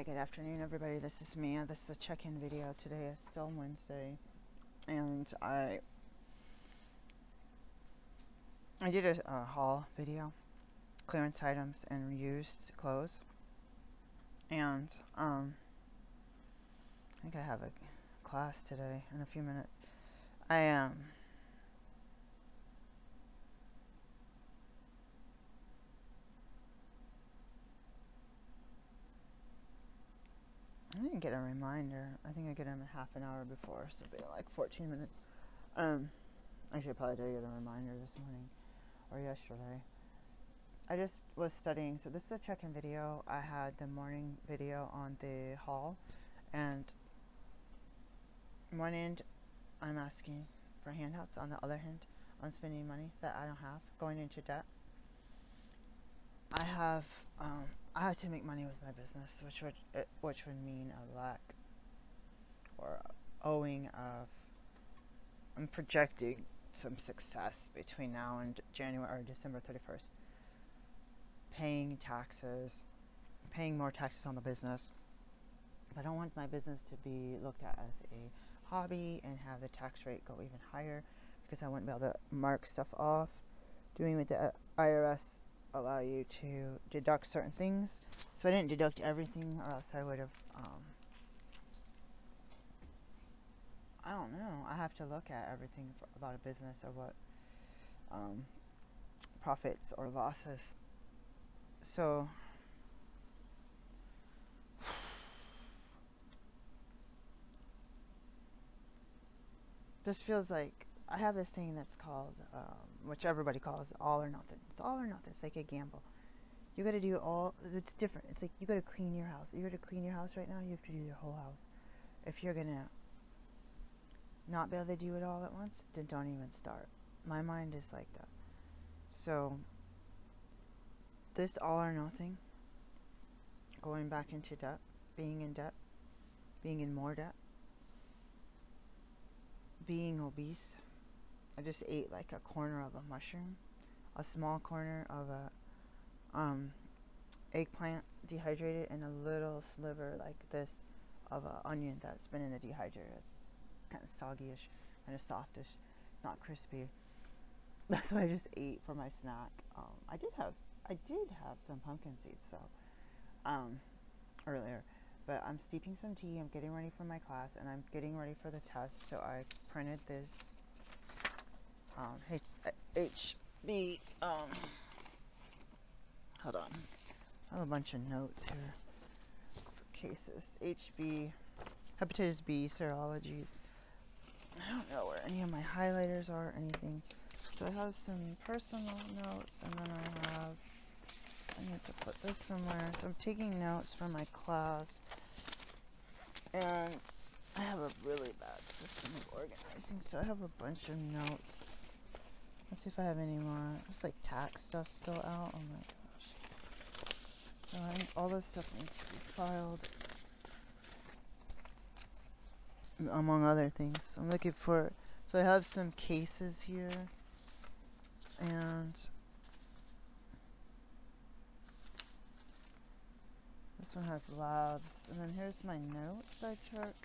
Hi, good afternoon, everybody. This is Mia. This is a check-in video. Today is still Wednesday, and I did a haul video, clearance items and reused clothes, and I think I have a class today in a few minutes. I didn't get a reminder. I think I get them a half an hour before, so it'll be like 14 minutes. Actually, I probably did get a reminder this morning or yesterday. I just was studying, so this is a check-in video. I had the morning video on the haul, and one end I'm asking for handouts, on the other hand I'm spending money that I don't have, going into debt. I have to make money with my business, which would mean a lack or owing of, I'm projecting some success between now and January or December 31st. Paying taxes, paying more taxes on the business. I don't want my business to be looked at as a hobby and have the tax rate go even higher, because I wouldn't be able to mark stuff off. Doing with the IRS allow you to deduct certain things, so I didn't deduct everything, or else I would have I don't know, I have to look at everything about a business, or what profits or losses. So this feels like I have this thing that's called, which everybody calls all or nothing. It's all or nothing. It's like a gamble. You got to do all. It's different. It's like you got to clean your house. You got to clean your house right now. You have to do your whole house. If you're gonna not be able to do it all at once, then don't even start. My mind is like that. So this all or nothing, going back into debt, being in debt, being in more debt, being obese. I just ate like a corner of a mushroom, a small corner of a eggplant dehydrated, and a little sliver like this of an onion that's been in the dehydrator. It's kind of soggy-ish, kind of softish. It's not crispy. That's what I just ate for my snack. I did have some pumpkin seeds, so earlier, but I'm steeping some tea. I'm getting ready for my class, and I'm getting ready for the test. So I printed this HB. Hold on. I have a bunch of notes here for cases. HB, hepatitis B serologies. I don't know where any of my highlighters are or anything. So I have some personal notes, and then I need to put this somewhere. So I'm taking notes for my class, and I have a really bad system of organizing, so I have a bunch of notes. Let's see if I have any more. It's like tax stuff still out. Oh my gosh. So all this stuff needs to be filed, among other things. I'm looking for, so I have some cases here, and this one has labs, and then here's my notes I took,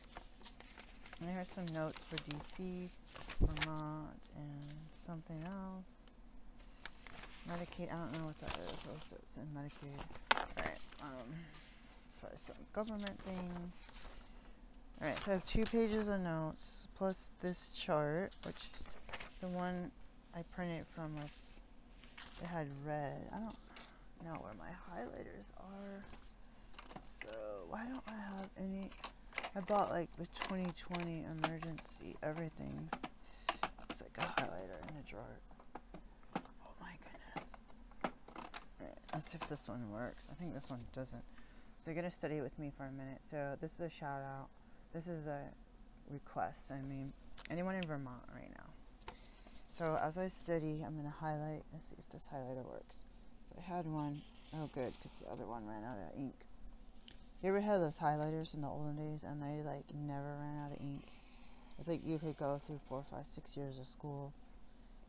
and here's some notes for DC, Vermont, and something else. Medicaid, I don't know what that is. Also, it's in Medicaid. Alright, probably some government thing. Alright, so I have 2 pages of notes, plus this chart, which the one I printed from was, it had red. I don't know where my highlighters are. So, why don't I have any? I bought like the 2020 emergency everything. Looks like a highlighter in a drawer. Oh my goodness. Alright, let's see if this one works. I think this one doesn't. So you're going to study with me for a minute. So this is a shout out. This is a request. I mean, anyone in Vermont right now. So as I study, I'm going to highlight. Let's see if this highlighter works. So I had one. Oh good, because the other one ran out of ink. You ever had those highlighters in the olden days, and they like never ran out of ink? It's like you could go through 4, 5, 6 years of school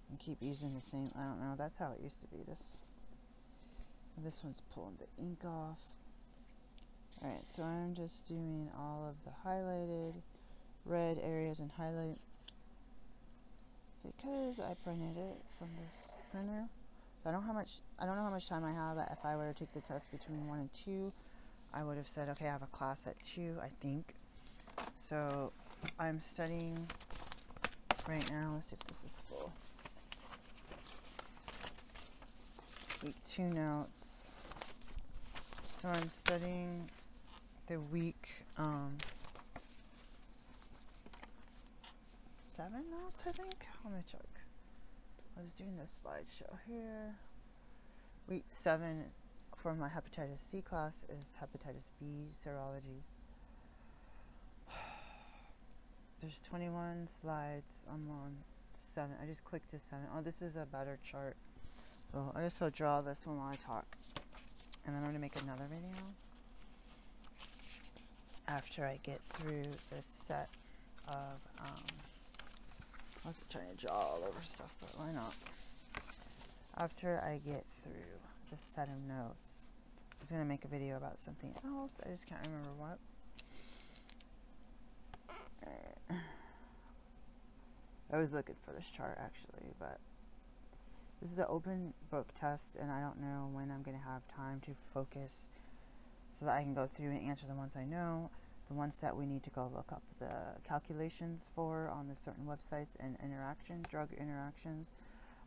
and keep using the same. I don't know. That's how it used to be. This one's pulling the ink off. Alright, so I'm just doing all of the highlighted red areas and highlight because I printed it from this printer. So I don't know how much time I have. If I were to take the test between 1 and 2, I would have said, okay, I have a class at 2, I think. So I'm studying right now. Let's see if this is full. Week 2 notes. So I'm studying the week 7 notes, I think. Let me check. I was doing this slideshow here. Week 7 for my hepatitis C class is hepatitis B serologies. There's 21 slides. I'm on 7. I just clicked to 7. Oh, this is a better chart. So I guess I'll draw this one while I talk. And then I'm going to make another video after I get through this set of, I was trying to draw all over stuff, but why not? After I get through this set of notes, I was going to make a video about something else. I just can't remember what. I was looking for this chart actually, but this is an open book test, and I don't know when I'm going to have time to focus so that I can go through and answer the ones I know, the ones that we need to go look up the calculations for on the certain websites and drug interactions.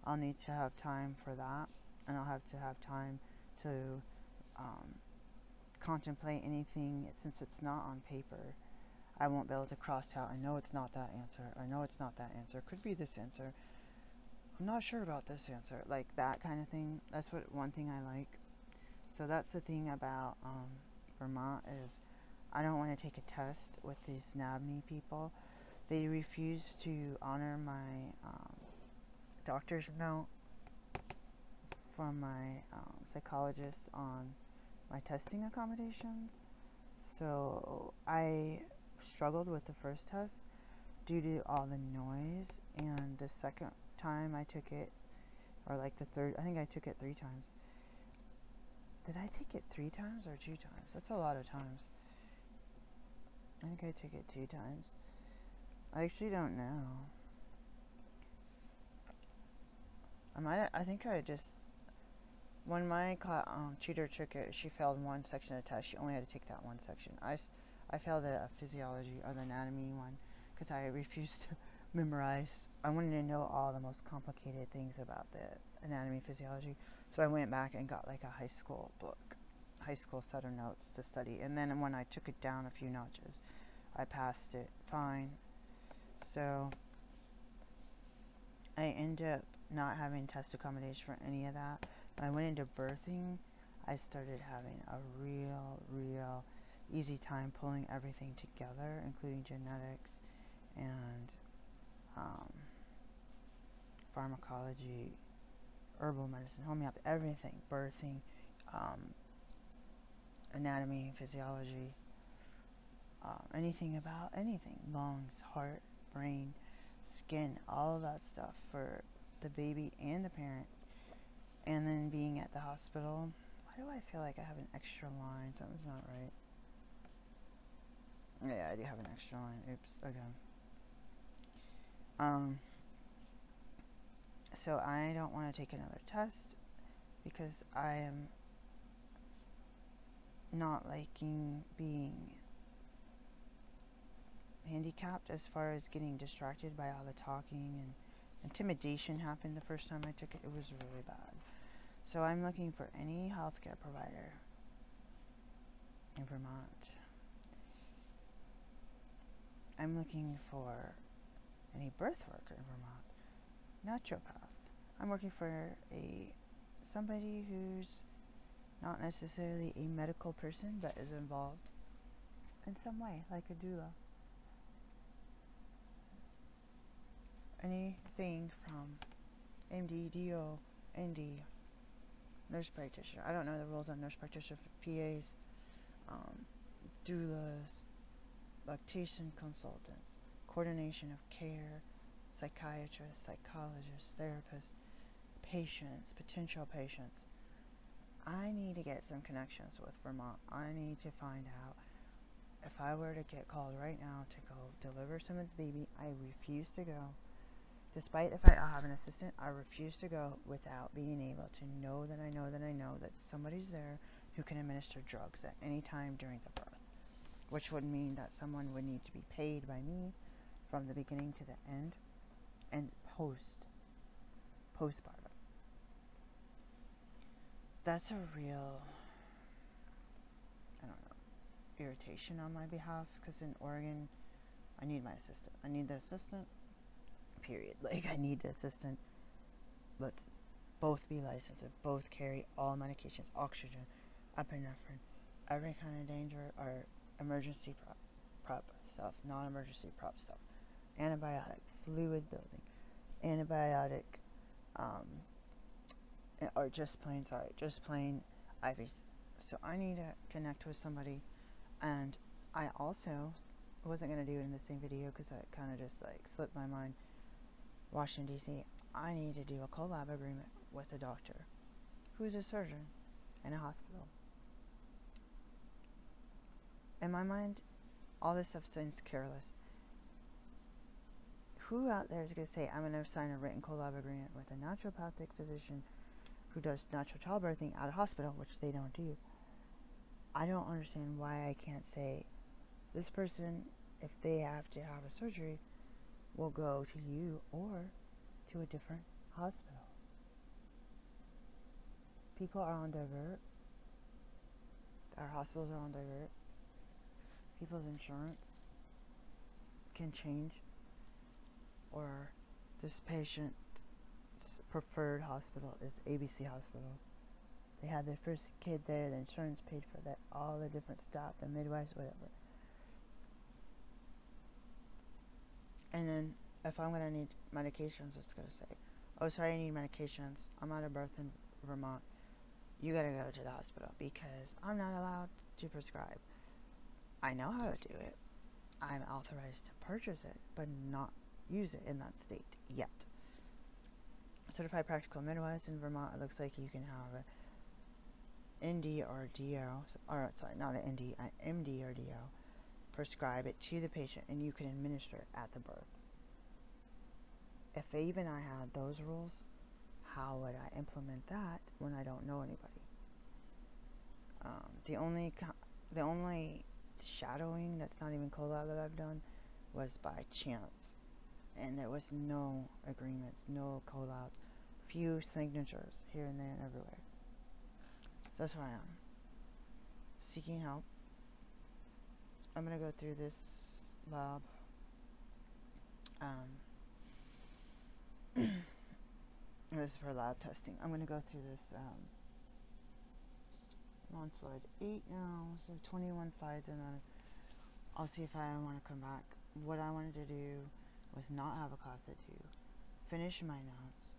I'll need to have time for that, and I'll have to have time to contemplate anything since it's not on paper. I won't be able to cross out, I know it's not that answer, I know it's not that answer, it could be this answer, I'm not sure about this answer, like that kind of thing. That's one thing I like. So that's the thing about Vermont is I don't want to take a test with these NABNY people. They refuse to honor my doctor's note from my psychologist on my testing accommodations. So I struggled with the first test due to all the noise, and the second time I took it, or like the third, I think I took it 3 times. Did I take it 3 times or 2 times? That's a lot of times. I think I took it 2 times. I actually don't know. I think I just, when my tutor took it, she failed 1 section of the test. She only had to take that 1 section. I failed the physiology or the anatomy one because I refused to memorize. I wanted to know all the most complicated things about the anatomy, physiology. So I went back and got like a high school book, high school set of notes to study. And then when I took it down a few notches, I passed it fine. So I ended up not having test accommodation for any of that. When I went into birthing, I started having a real easy time pulling everything together, including genetics and pharmacology, herbal medicine, homeopathy, everything, birthing, anatomy, physiology, anything about anything, lungs, heart, brain, skin, all of that stuff for the baby and the parent. And then being at the hospital, why do I feel like I have an extra line? Something's not right. Yeah, I do have an extra line. Oops, again. So I don't want to take another test because I am not liking being handicapped as far as getting distracted by all the talking, and intimidation happened the first time I took it. It was really bad. So I'm looking for any healthcare provider in Vermont. I'm looking for any birth worker in Vermont. Naturopath. I'm working for somebody who's not necessarily a medical person, but is involved in some way, like a doula. Anything from MD, DO, ND, nurse practitioner. I don't know the rules on nurse practitioner, PAs, doulas, lactation consultants, coordination of care, psychiatrists, psychologists, therapists, patients, potential patients. I need to get some connections with Vermont. I need to find out if I were to get called right now to go deliver someone's baby. I refuse to go. Despite the fact I have an assistant, I refuse to go without being able to know that I know that I know that somebody's there who can administer drugs at any time during the birth, which would mean that someone would need to be paid by me from the beginning to the end and postpartum. That's a real, I don't know, irritation on my behalf, because in Oregon, I need my assistant. I need the assistant, period. Like, I need the assistant. Let's both be licensed and both carry all medications, oxygen, epinephrine, every kind of danger, or emergency prep stuff, non-emergency prep stuff, antibiotic, fluid building, antibiotic, or just plain IVs. So I need to connect with somebody, and I also wasn't going to do it in the same video because it kind of just like slipped my mind. Washington, D.C., I need to do a collab agreement with a doctor who's a surgeon in a hospital. In my mind, all this stuff seems careless. Who out there is going to say, I'm going to sign a written collab agreement with a naturopathic physician who does natural childbirthing at a hospital, which they don't do? I don't understand why I can't say, this person, if they have to have a surgery, will go to you or to a different hospital. People are on divert. Our hospitals are on divert. People's insurance can change, or this patient's preferred hospital is ABC Hospital. They had their first kid there, the insurance paid for that, all the different stuff, the midwives, whatever. And then if I'm going to need medications, it's going to say, oh, sorry, I need medications. I'm out of birth in Vermont. You got to go to the hospital because I'm not allowed to prescribe. I know how to do it. I'm authorized to purchase it, but not use it in that state yet. Certified practical midwives in Vermont, it looks like you can have an ND or DO, or sorry, not an ND, an MD or DO, prescribe it to the patient, and you can administer it at the birth. If even I had those rules, how would I implement that when I don't know anybody? The only shadowing that's not even collab that I've done was by chance, and there was no agreements, no collabs, few signatures here and there and everywhere. So that's where I am, seeking help. I'm gonna go through this lab. This is for lab testing. I'm gonna go through this. I'm on slide 8 now, so 21 slides, and then I'll see if I want to come back. What I wanted to do was not have a class at 2, finish my notes,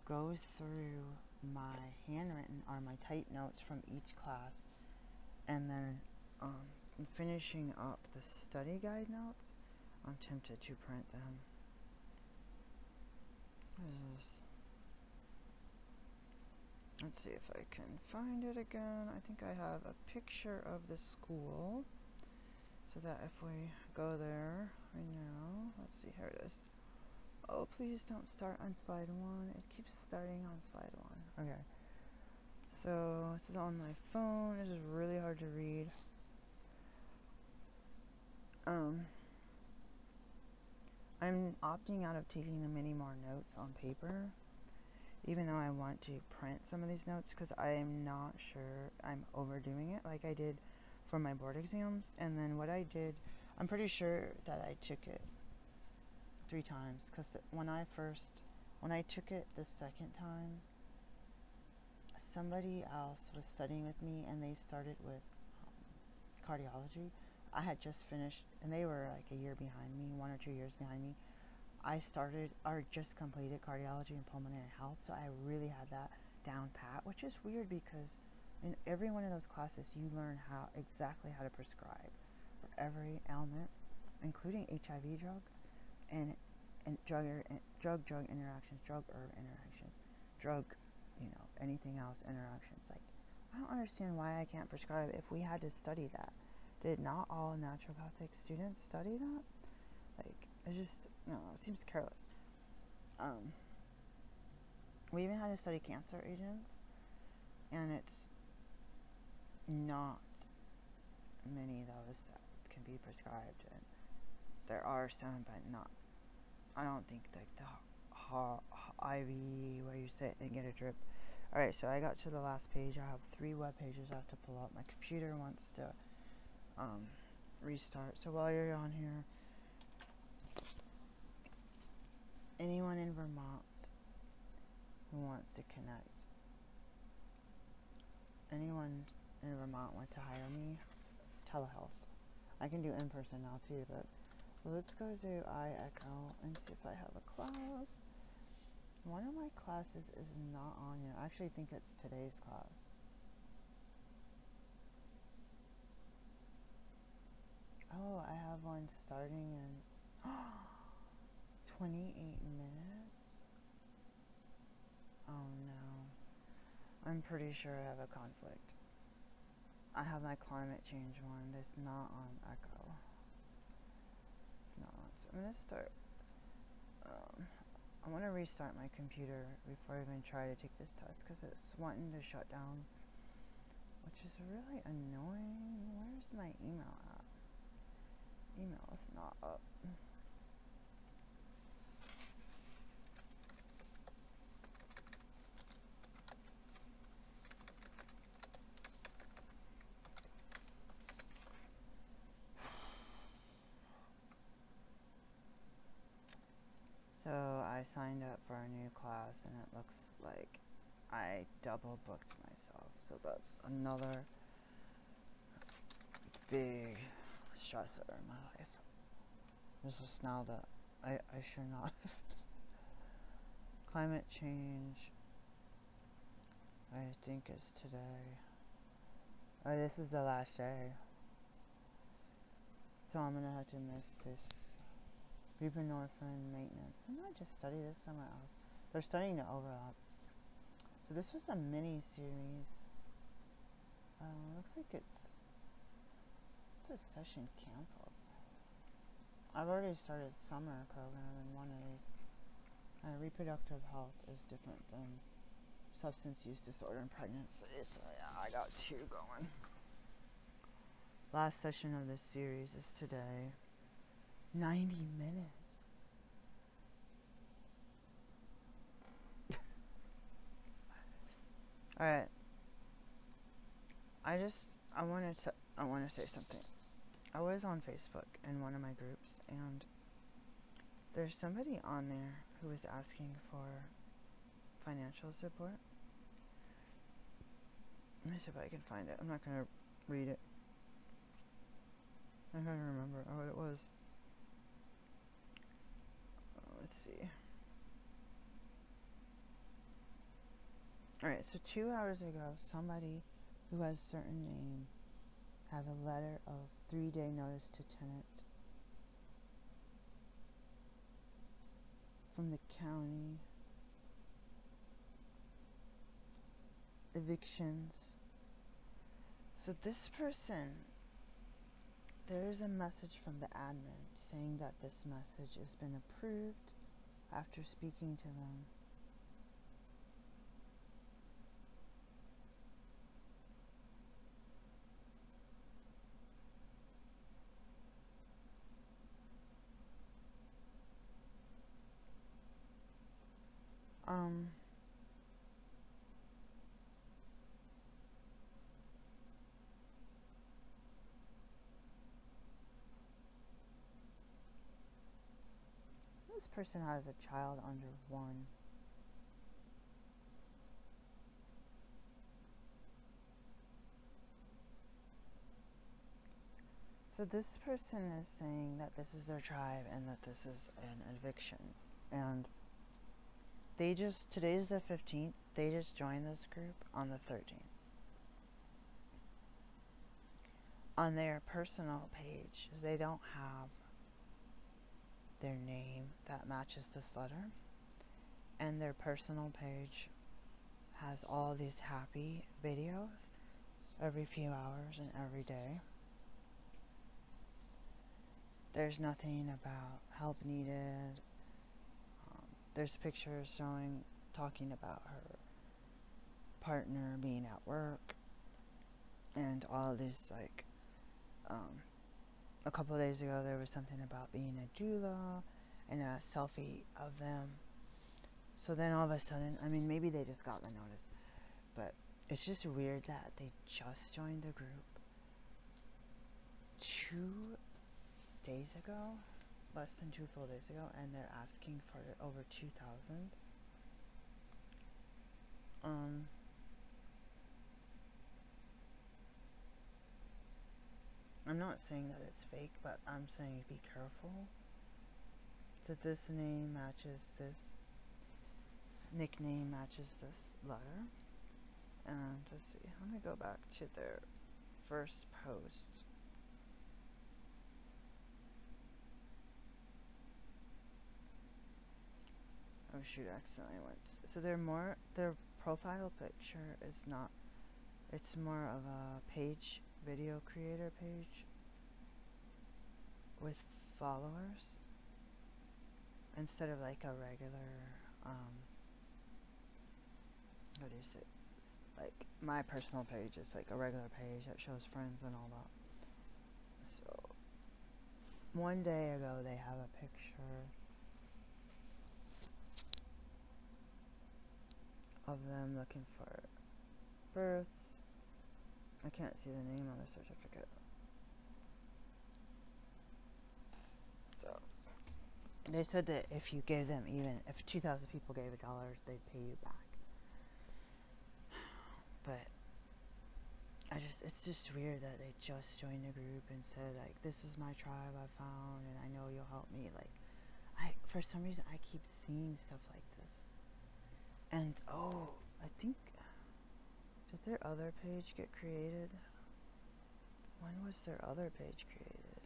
go through my handwritten or my typed notes from each class, and then finishing up the study guide notes. I'm tempted to print them. What is this? Let's see if I can find it again. I think I have a picture of the school, so that if we go there, we know. Let's see, here it is. Oh, please don't start on slide 1. It keeps starting on slide 1. Okay. So, this is on my phone. This is really hard to read. I'm opting out of taking many more notes on paper, even though I want to print some of these notes, because I'm not sure I'm overdoing it like I did for my board exams. And then what I did, I'm pretty sure that I took it 3 times, because when I took it the second time, somebody else was studying with me, and they started with cardiology. I had just finished, and they were like a year behind me, 1 or 2 years behind me. I started, or just completed cardiology and pulmonary health, so I really had that down pat, which is weird because in every one of those classes you learn exactly how to prescribe for every ailment, including HIV drugs and drug interactions, drug-herb interactions, drug you know, anything else, interactions. Like, I don't understand why I can't prescribe if we had to study that. Did not all naturopathic students study that? Like, it just, no, it seems careless. We even had to study cancer agents, and it's not many of those that can be prescribed, and there are some, but not. I don't think like the IV where you sit and get a drip. Alright, so I got to the last page. I have 3 web pages I have to pull up. My computer wants to restart. So while you're on here, anyone in Vermont who wants to connect, anyone in Vermont wants to hire me, telehealth. I can do in-person now too, but let's go to iEcho and see if I have a class. One of my classes is not on yet. I actually think it's today's class. Oh, I have one starting in 28 minutes. Oh no. I'm pretty sure I have a conflict. I have my climate change one that's not on Echo. It's not on. So I'm gonna start. I want to restart my computer before I even try to take this test because it's wanting to shut down, which is really annoying. Where's my email at? Email is not up. So I signed up for a new class and it looks like I double booked myself. So that's another big stressor in my life. This is now that I should not. Climate change, I think is today. Oh, this is the last day. So I'm gonna have to miss this buprenorphine maintenance. Didn't I just study this somewhere else? They're starting to overlap. So this was a mini series. Looks like it's a session canceled. I've already started summer program in one of these. Reproductive health is different than substance use disorder and pregnancy. So yeah, I got 2 going. Last session of this series is today. 90 minutes. Alright. I want to say something. I was on Facebook in one of my groups, and there's somebody on there who was asking for financial support. Let me see if I can find it. I'm not going to read it. I'm trying to remember what it was. Let's see. Alright, so 2 hours ago, somebody who has a certain name have a letter of 3-day notice to tenant from the county. Evictions. So this person, there's a message from the admin saying that this message has been approved after speaking to them. This person has a child under 1. So this person is saying that this is their tribe and that this is an eviction. And they just, today's the 15th, they just joined this group on the 13th. On their personal page, they don't have their name that matches this letter, and their personal page has all these happy videos every few hours and every day. There's nothing about help needed. There's pictures talking about her partner being at work, and all this, like, a couple of days ago there was something about being a doula and a selfie of them. So then all of a sudden, I mean, maybe they just got the notice, but it's just weird that they just joined the group 2 days ago, less than 2 full days ago, and they're asking for over 2,000. I'm not saying that it's fake, but I'm saying be careful. So this name matches this nickname, matches this letter. And let's see, let me go back to their first post. Oh shoot, I accidentally went. So their profile picture is not, it's more of a page, video creator page with followers instead of like a regular, what do you say, like my personal page. It's like a regular page that shows friends and all that. So one day ago they have a picture of them looking for births. I can't see the name on the certificate. So they said that if you gave them, even if 2,000 people gave $1, they'd pay you back. But it's just weird that they just joined the group and said, like, this is my tribe I found and I know you'll help me. Like, for some reason I keep seeing stuff like this. And oh, I think, did their other page get created? When was their other page created?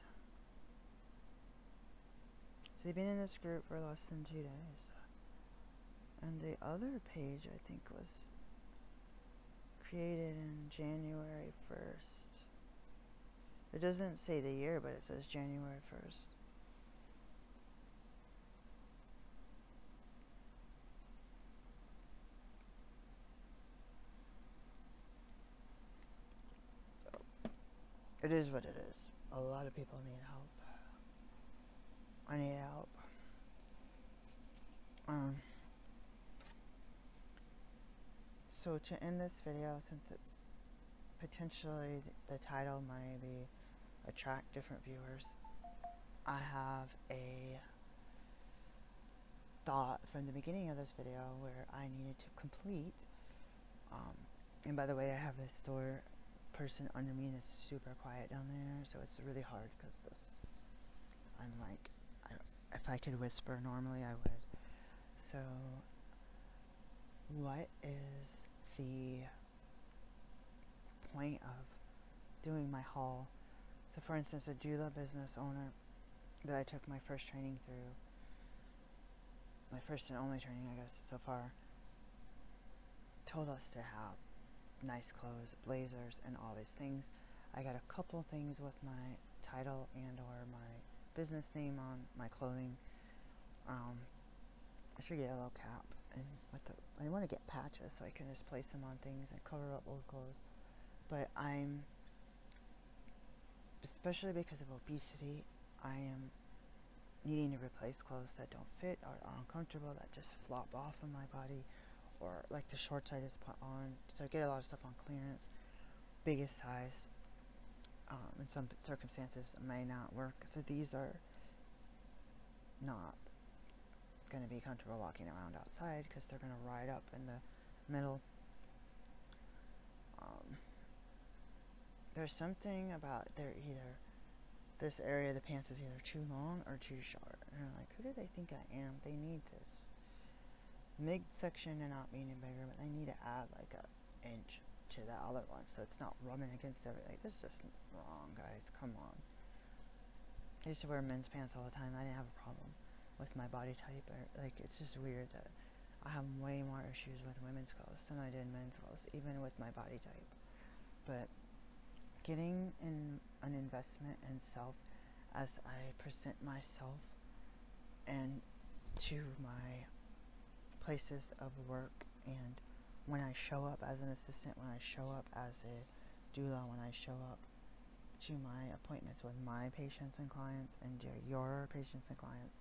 So they've been in this group for less than 2 days. And the other page, I think, was created in January 1st. It doesn't say the year, but it says January 1st. So, it is what it is. A lot of people need help. I need help. So to end this video, since it's potentially the title might attract different viewers, I have a thought from the beginning of this video where I needed to complete. And by the way, I have this store person under me and it's super quiet down there, so it's really hard because I'm like, if I could whisper normally I would. So what is the point of doing my haul? So for instance, a doula business owner that I took my first training through, my first and only training I guess so far, told us to have nice clothes, blazers, and all these things. I got a couple things with my title and or my business name on my clothing. I should get a little cap, and I want to get patches so I can just place them on things and cover up old clothes. But especially because of obesity, I am needing to replace clothes that don't fit or are uncomfortable, that just flop off of my body, or like the shorts I just put on. So I get a lot of stuff on clearance, biggest size. In some circumstances may not work, so these are not going to be comfortable walking around outside because they're going to ride up in the middle. There's something about this area of the pants is either too long or too short, and I'm like, who do they think I am? They need this midsection and not being bigger, but they need to add like an inch to the other one so it's not rubbing against everything. This is just wrong, guys. Come on. I used to wear men's pants all the time. I didn't have a problem with my body type, or like, it's just weird that I have way more issues with women's clothes than I did men's clothes, even with my body type. But getting in an investment in self as I present myself and to my places of work, and when I show up as an assistant, when I show up as a doula, when I show up to my appointments with my patients and clients and your patients and clients,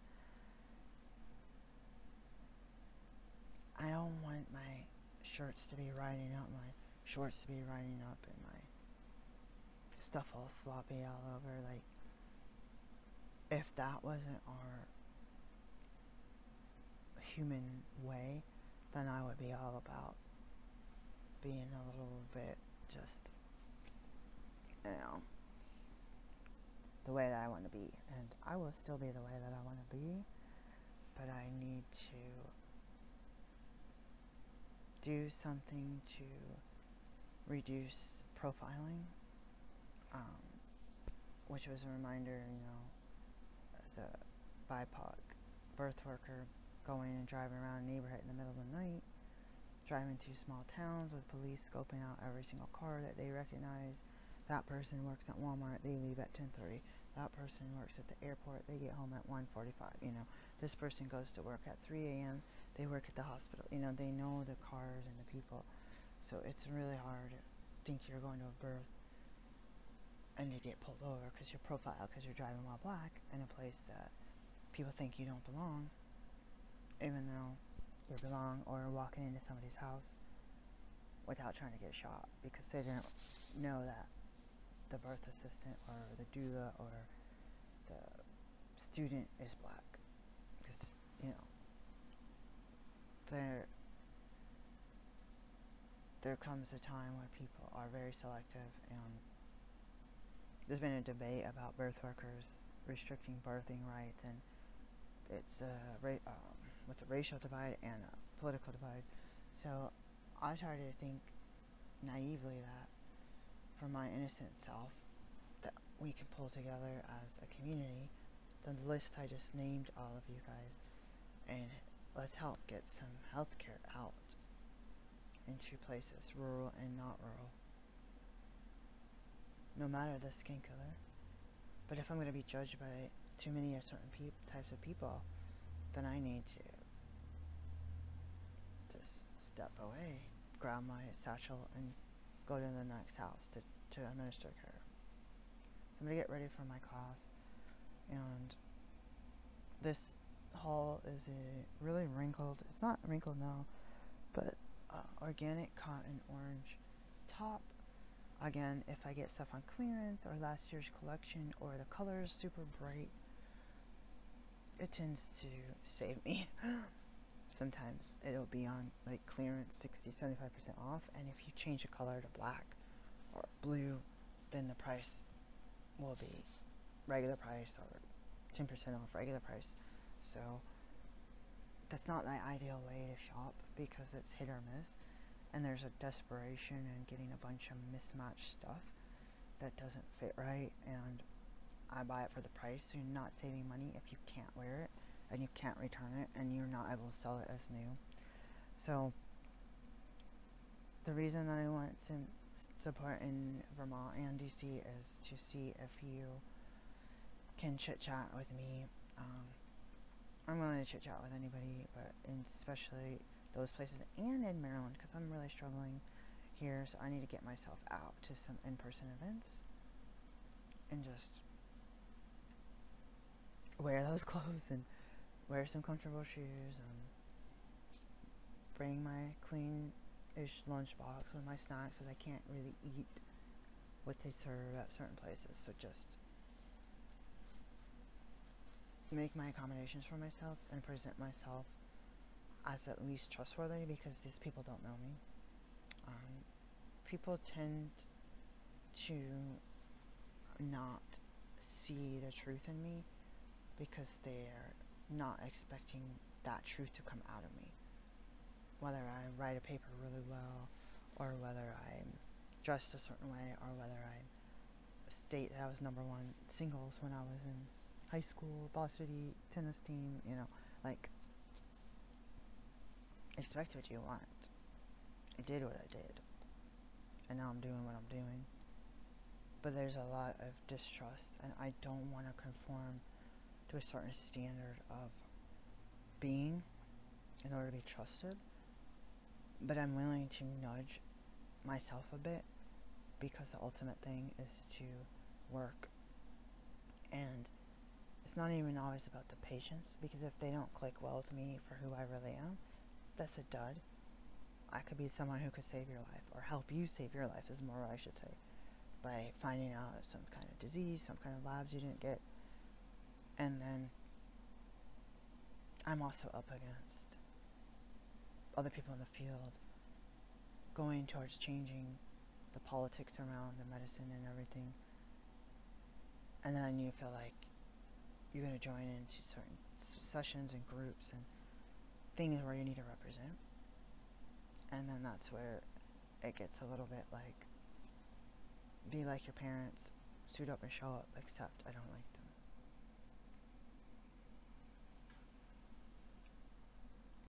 I don't want my shirts to be riding up, my shorts to be riding up, and my stuff all sloppy all over. Like, if that wasn't our human way, then I would be all about being a little bit just, the way that I want to be. And I will still be the way that I want to be, but I need to do something to reduce profiling, which was a reminder, as a BIPOC birth worker, going and driving around a neighborhood in the middle of the night, driving through small towns with police scoping out every single car that they recognize. That person works at Walmart, they leave at 10:30. That person works at the airport, they get home at 1:45. This person goes to work at 3 a.m., they work at the hospital. They know the cars and the people. So it's really hard to think you're going to a birth and you get pulled over because your profile, because you're driving while black in a place that people think you don't belong, even though you belong, or walking into somebody's house without trying to get shot because they didn't know that the birth assistant or the doula or the student is black. Because, there comes a time where people are very selective, and there's been a debate about birth workers restricting birthing rights, and it's with a racial divide and a political divide. So I try to think naively that for my innocent self, that we can pull together as a community the list I just named all of you guys, and let's help get some healthcare out into places, rural and not rural, no matter the skin color. But if I'm going to be judged by too many of certain types of people, then I need to just step away, grab my satchel, and go to the next house to administer care. So I'm going to get ready for my class, and this haul is a really wrinkled, it's not wrinkled now, but organic cotton orange top. Again, if I get stuff on clearance or last year's collection or the color is super bright, it tends to save me. Sometimes it'll be on like clearance 60-75% off, and if you change the color to black or blue, then the price will be regular price or 10% off regular price. So that's not the ideal way to shop because it's hit or miss, and there's a desperation in getting a bunch of mismatched stuff that doesn't fit right, and I buy it for the price. So you're not saving money if you can't wear it and you can't return it and you're not able to sell it as new. So the reason that I want to support in Vermont and DC is to see if you can chit chat with me. I'm willing to chit chat with anybody, but especially those places, and in Maryland, because I'm really struggling here. So I need to get myself out to some in-person events and just wear those clothes and wear some comfortable shoes and bring my clean-ish lunchbox with my snacks, because I can't really eat what they serve at certain places. So just make my accommodations for myself and present myself as at least trustworthy, because these people don't know me. People tend to not see the truth in me because they're not expecting that truth to come out of me. Whether I write a paper really well, or whether I'm dressed a certain way, or whether I state that I was #1 singles when I was in high school, Boss City tennis team, like expect what you want. I did what I did, and now I'm doing what I'm doing. But there's a lot of distrust, and I don't want to conform to a certain standard of being in order to be trusted. But I'm willing to nudge myself a bit, because the ultimate thing is to work. And it's not even always about the patients, because if they don't click well with me for who I really am, that's a dud. I could be someone who could save your life, or help you save your life is more what I should say, by finding out some kind of disease, some kind of labs you didn't get. And then I'm also up against other people in the field going towards changing the politics around the medicine and everything. And then you feel like you're going to join into certain sessions and groups and things where you need to represent. And then that's where it gets a little bit like, be like your parents, suit up and show up, except I don't like them.